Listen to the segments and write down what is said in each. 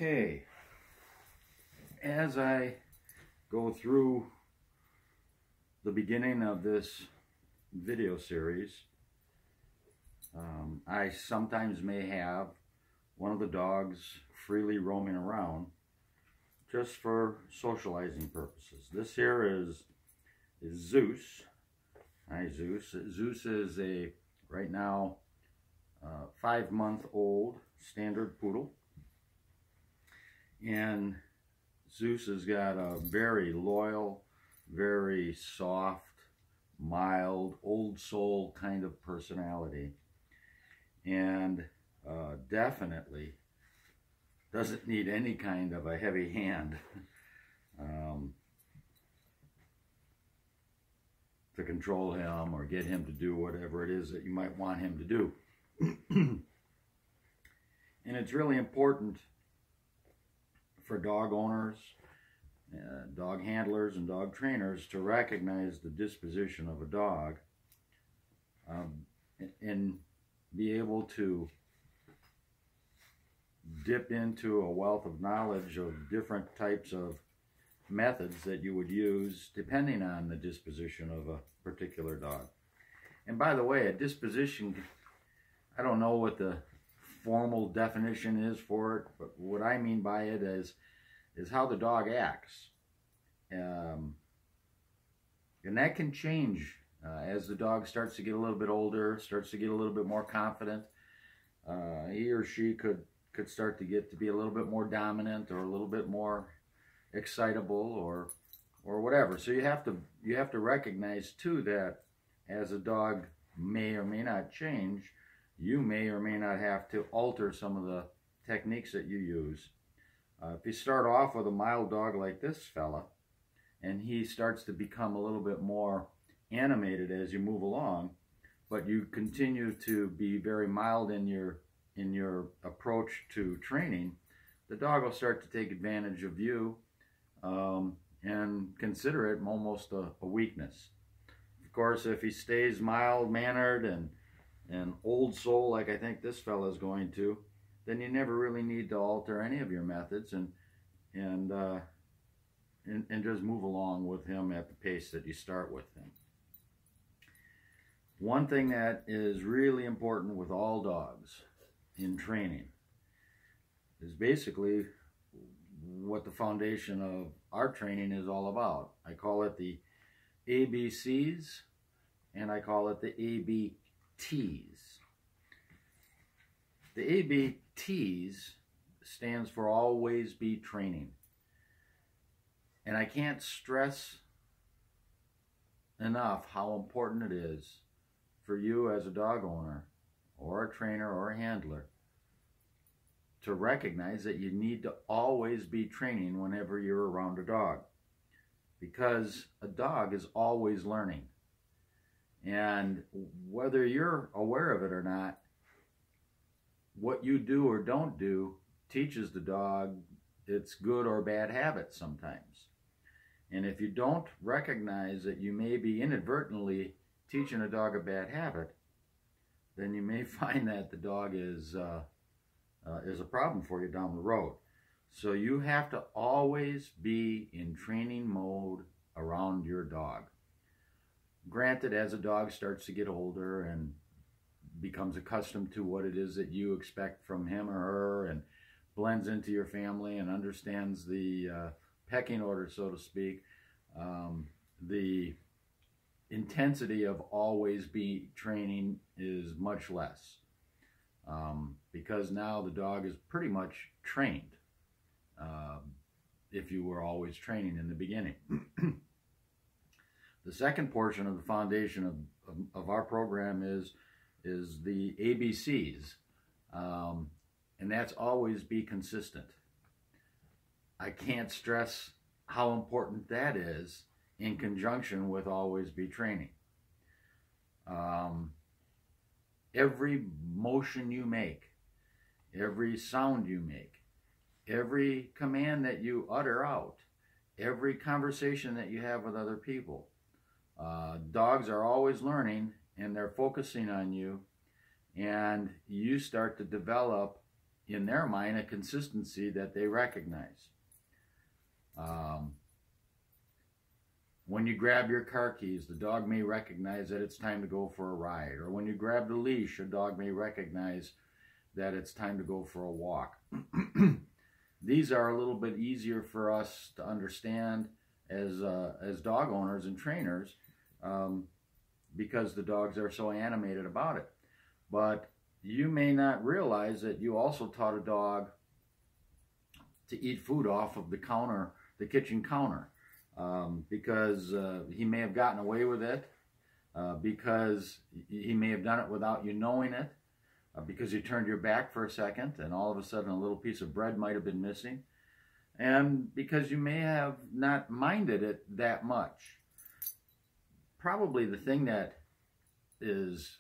Okay, as I go through the beginning of this video series, I sometimes may have one of the dogs freely roaming around just for socializing purposes. This here is Zeus. Hi, Zeus. Zeus is a, right now, 5-month-old standard poodle. And Zeus has got a very loyal, very soft, mild, old soul kind of personality. And definitely doesn't need any kind of a heavy hand to control him or get him to do whatever it is that you might want him to do. And it's really important for dog owners, dog handlers, and dog trainers to recognize the disposition of a dog and be able to dip into a wealth of knowledge of different types of methods that you would use depending on the disposition of a particular dog. And by the way, a disposition, I don't know what the formal definition is for it, but what I mean by it is how the dog acts. And that can change as the dog starts to get a little bit older, starts to get a little bit more confident. He or she could start to get to be a little bit more dominant or a little bit more excitable or whatever. So you have to recognize too that as a dog may or may not change, you may or may not have to alter some of the techniques that you use. If you start off with a mild dog like this fella, and he starts to become a little bit more animated as you move along, but you continue to be very mild in your approach to training, the dog will start to take advantage of you and consider it almost a weakness. Of course, if he stays mild-mannered and old soul like I think this fella is going to, then you never really need to alter any of your methods and just move along with him at the pace that you start with him. One thing that is really important with all dogs in training is basically what the foundation of our training is all about. I call it the ABCs and I call it the ABTs. The ABTs stands for always be training. And I can't stress enough how important it is for you as a dog owner or a trainer or a handler to recognize that you need to always be training whenever you're around a dog, because a dog is always learning. And whether you're aware of it or not, what you do or don't do teaches the dog its good or bad habits sometimes. And if you don't recognize that you may be inadvertently teaching a dog a bad habit, then you may find that the dog is a problem for you down the road. So you have to always be in training mode around your dog. Granted, as a dog starts to get older and becomes accustomed to what it is that you expect from him or her and blends into your family and understands the pecking order, so to speak, the intensity of always be training is much less because now the dog is pretty much trained if you were always training in the beginning. The second portion of the foundation of our program is the ABCs, and that's always be consistent. I can't stress how important that is in conjunction with always be training. Every motion you make, every sound you make, every command that you utter out, every conversation that you have with other people, dogs are always learning and they're focusing on you, and you start to develop in their mind, a consistency that they recognize. When you grab your car keys, the dog may recognize that it's time to go for a ride. Or when you grab the leash, a dog may recognize that it's time to go for a walk. These are a little bit easier for us to understand as dog owners and trainers, because the dogs are so animated about it. But you may not realize that you also taught a dog to eat food off of the counter, the kitchen counter, because he may have gotten away with it, because he may have done it without you knowing it, because you turned your back for a second and all of a sudden a little piece of bread might have been missing, and because you may have not minded it that much. Probably the thing that is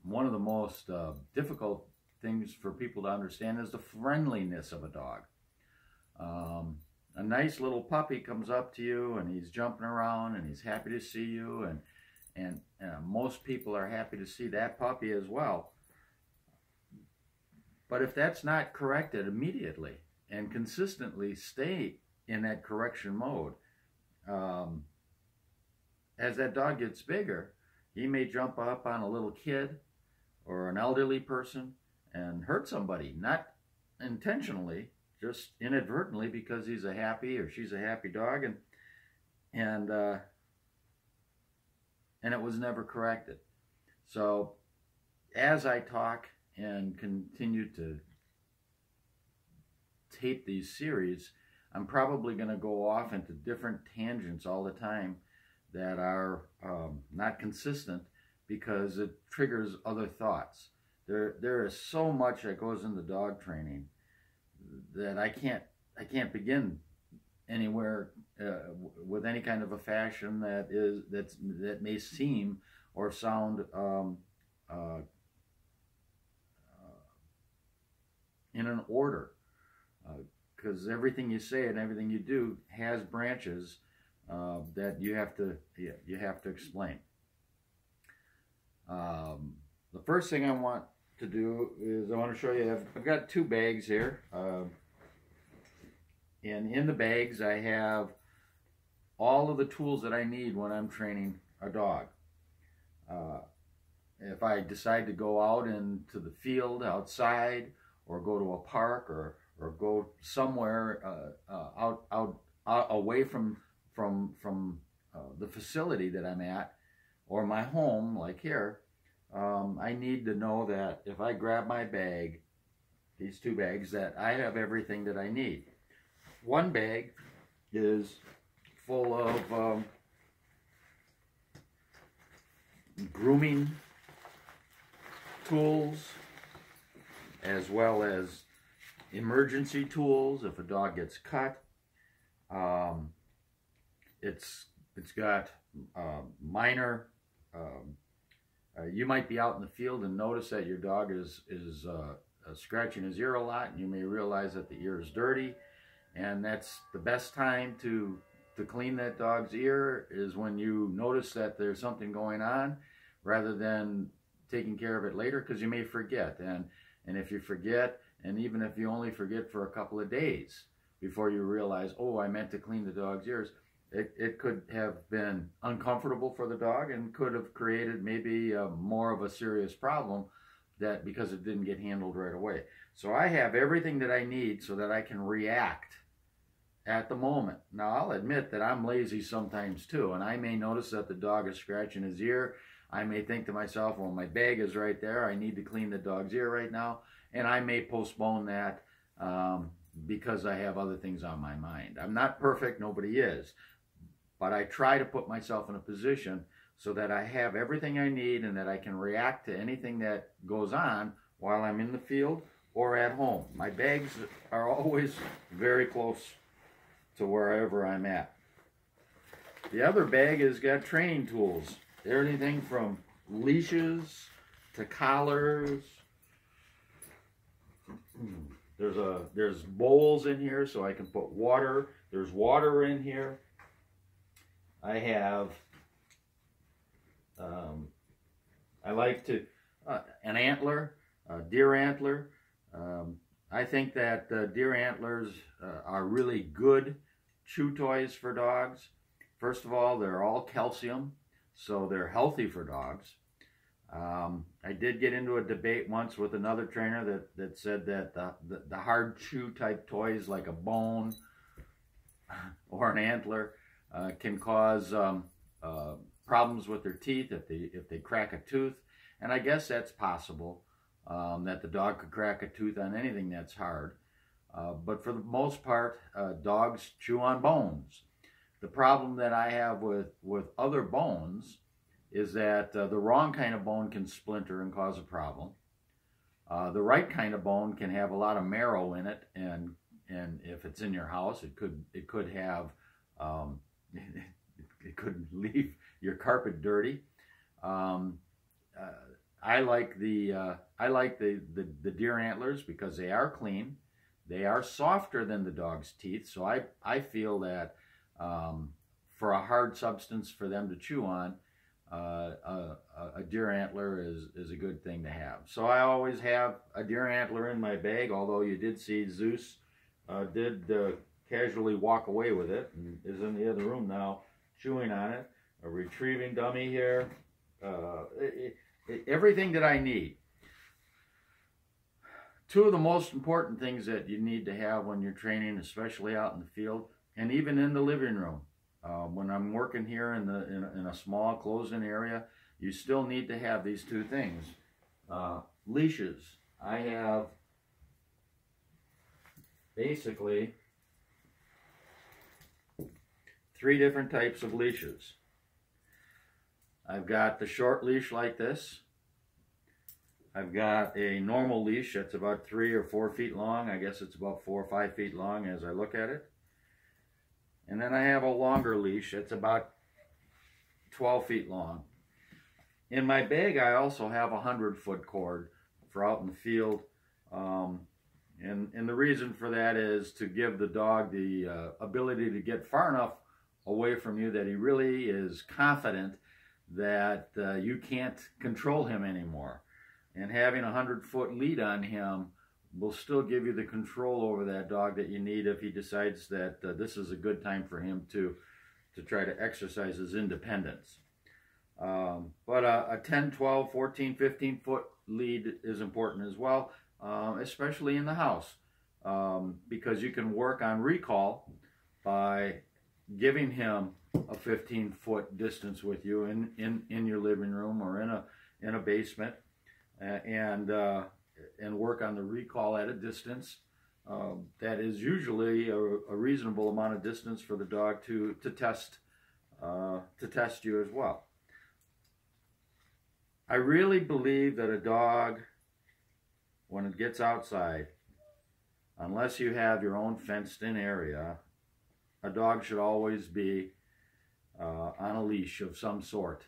one of the most difficult things for people to understand is the friendliness of a dog. A nice little puppy comes up to you and he's jumping around and he's happy to see you, and most people are happy to see that puppy as well. But if that's not corrected immediately and consistently stay in that correction mode, as that dog gets bigger, he may jump up on a little kid or an elderly person and hurt somebody, not intentionally, just inadvertently, because he's a happy or she's a happy dog, and it was never corrected. So as I talk and continue to tape these series, I'm probably going to go off into different tangents all the time that are not consistent, because it triggers other thoughts. There is so much that goes into dog training that I can't begin anywhere with any kind of a fashion that may seem or sound in an order, because everything you say and everything you do has branches that you have to explain. The first thing I want to do is I want to show you, I've got two bags here, and in the bags I have all of the tools that I need when I'm training a dog. If I decide to go out into the field outside, or go to a park, or go somewhere out away from the facility that I'm at, or my home, like here, I need to know that if I grab my bag, these two bags, that I have everything that I need. One bag is full of grooming tools, as well as emergency tools if a dog gets cut. It's got minor. You might be out in the field and notice that your dog is scratching his ear a lot, and you may realize that the ear is dirty, and that's the best time to clean that dog's ear, is when you notice that there's something going on, rather than taking care of it later, because you may forget. And if you forget, and even if you only forget for a couple of days before you realize, oh, I meant to clean the dog's ears, it could have been uncomfortable for the dog and could have created maybe more of a serious problem, that because it didn't get handled right away. So I have everything that I need so that I can react at the moment. Now, I'll admit that I'm lazy sometimes too, and I may notice that the dog is scratching his ear. I may think to myself, well, my bag is right there, I need to clean the dog's ear right now, and I may postpone that because I have other things on my mind. I'm not perfect, nobody is, but I try to put myself in a position so that I have everything I need and that I can react to anything that goes on while I'm in the field or at home. My bags are always very close to wherever I'm at. The other bag has got training tools. Everything from leashes to collars. There's bowls in here so I can put water. There's water in here. I have I like to an antler, a deer antler. I think that deer antlers are really good chew toys for dogs. First of all, they're all calcium, so they're healthy for dogs. I did get into a debate once with another trainer that said that the hard chew type toys like a bone or an antler can cause problems with their teeth if they crack a tooth. And I guess that's possible, that the dog could crack a tooth on anything that's hard. But for the most part, dogs chew on bones. The problem that I have with other bones is that the wrong kind of bone can splinter and cause a problem. The right kind of bone can have a lot of marrow in it, and if it's in your house, it could have it could leave your carpet dirty. I like the deer antlers because they are clean. They are softer than the dog's teeth, so I feel that for a hard substance for them to chew on, a deer antler is a good thing to have. So I always have a deer antler in my bag, although you did see Zeus did casually walk away with it and is in the other room now chewing on it. A retrieving dummy here. Everything that I need. Two of the most important things that you need to have when you're training, especially out in the field and even in the living room. When I'm working here in a small closed-in area, you still need to have these two things. Leashes. I have basically 3 different types of leashes. I've got the short leash like this. I've got a normal leash that's about 3 or 4 feet long. I guess it's about 4 or 5 feet long as I look at it. And then I have a longer leash that's about 12 feet long. In my bag, I also have a 100-foot cord for out in the field. And the reason for that is to give the dog the ability to get far enough away from you that he really is confident that you can't control him anymore. And having a 100-foot lead on him will still give you the control over that dog that you need if he decides that this is a good time for him to try to exercise his independence. But a 10, 12, 14, 15-foot lead is important as well, especially in the house, because you can work on recall by giving him a 15-foot distance with you in your living room or in a basement, and work on the recall at a distance that is usually a reasonable amount of distance for the dog to test you as well. I really believe that a dog, when it gets outside, unless you have your own fenced-in area, a dog should always be on a leash of some sort.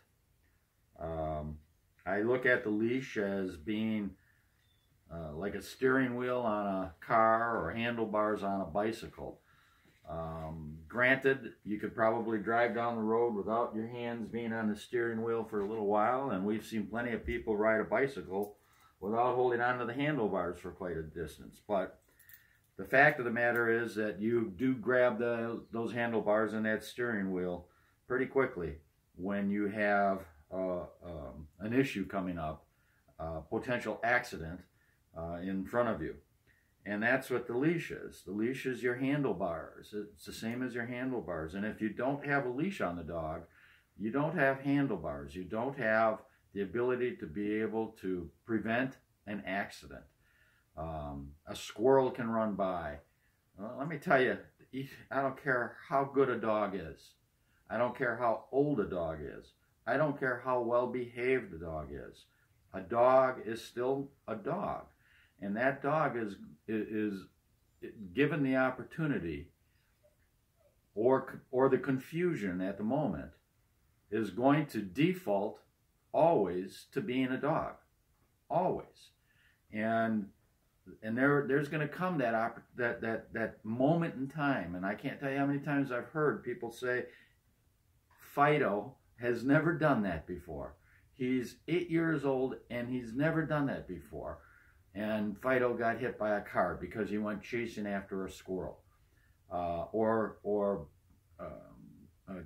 I look at the leash as being like a steering wheel on a car or handlebars on a bicycle. Granted, you could probably drive down the road without your hands being on the steering wheel for a little while, and we've seen plenty of people ride a bicycle without holding onto the handlebars for quite a distance. But the fact of the matter is that you do grab those handlebars and that steering wheel pretty quickly when you have an issue coming up, potential accident in front of you. And that's what the leash is. The leash is your handlebars. It's the same as your handlebars. And if you don't have a leash on the dog, you don't have handlebars. You don't have the ability to be able to prevent an accident. A squirrel can run by. Well, let me tell you, I don't care how good a dog is. I don't care how old a dog is. I don't care how well behaved a dog is. A dog is still a dog. And that dog is given the opportunity or the confusion at the moment is going to default always to being a dog. Always. And there's going to come that moment in time, and I can't tell you how many times I've heard people say, Fido has never done that before. He's 8 years old and he's never done that before. and Fido got hit by a car because he went chasing after a squirrel, or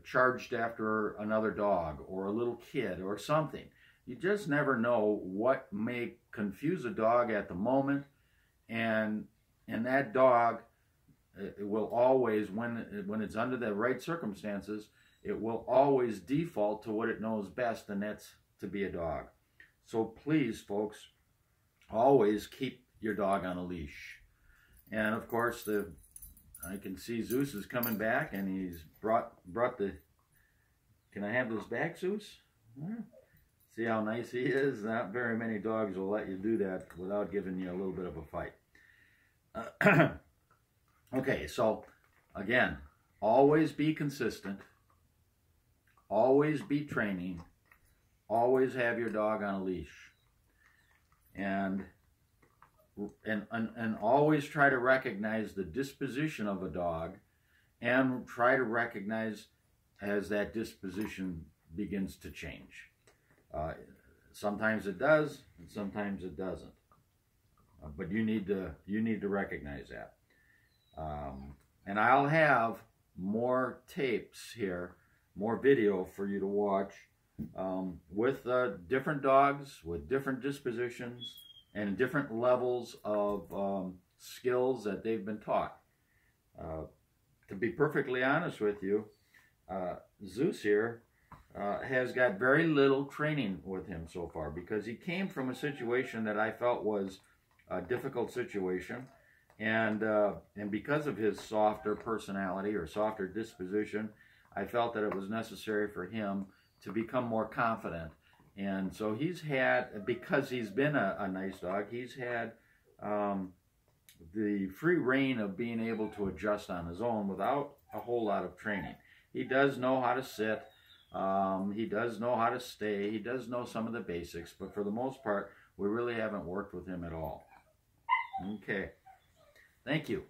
charged after another dog or a little kid or something. You just never know what may confuse a dog at the moment, and that dog, it will always, when it's under the right circumstances, it will always default to what it knows best, and that's to be a dog. So please, folks, always keep your dog on a leash. And of course, I can see Zeus is coming back, and he's brought the. Can I have this back, Zeus? See how nice he is? Not very many dogs will let you do that without giving you a little bit of a fight. Okay, so again, always be consistent. Always be training. Always have your dog on a leash. And always try to recognize the disposition of a dog, and try to recognize as that disposition begins to change. Sometimes it does, and sometimes it doesn't. But you need to recognize that. And I'll have more tapes here, more video for you to watch with different dogs, with different dispositions, and different levels of skills that they've been taught. To be perfectly honest with you, Zeus here has got very little training with him so far, because he came from a situation that I felt was a difficult situation, and because of his softer personality or softer disposition, I felt that it was necessary for him to become more confident. And so he's had, because he's been a nice dog, he's had the free reign of being able to adjust on his own without a whole lot of training. He does know how to sit, he does know how to stay, he does know some of the basics, but for the most part, we really haven't worked with him at all. Okay, thank you.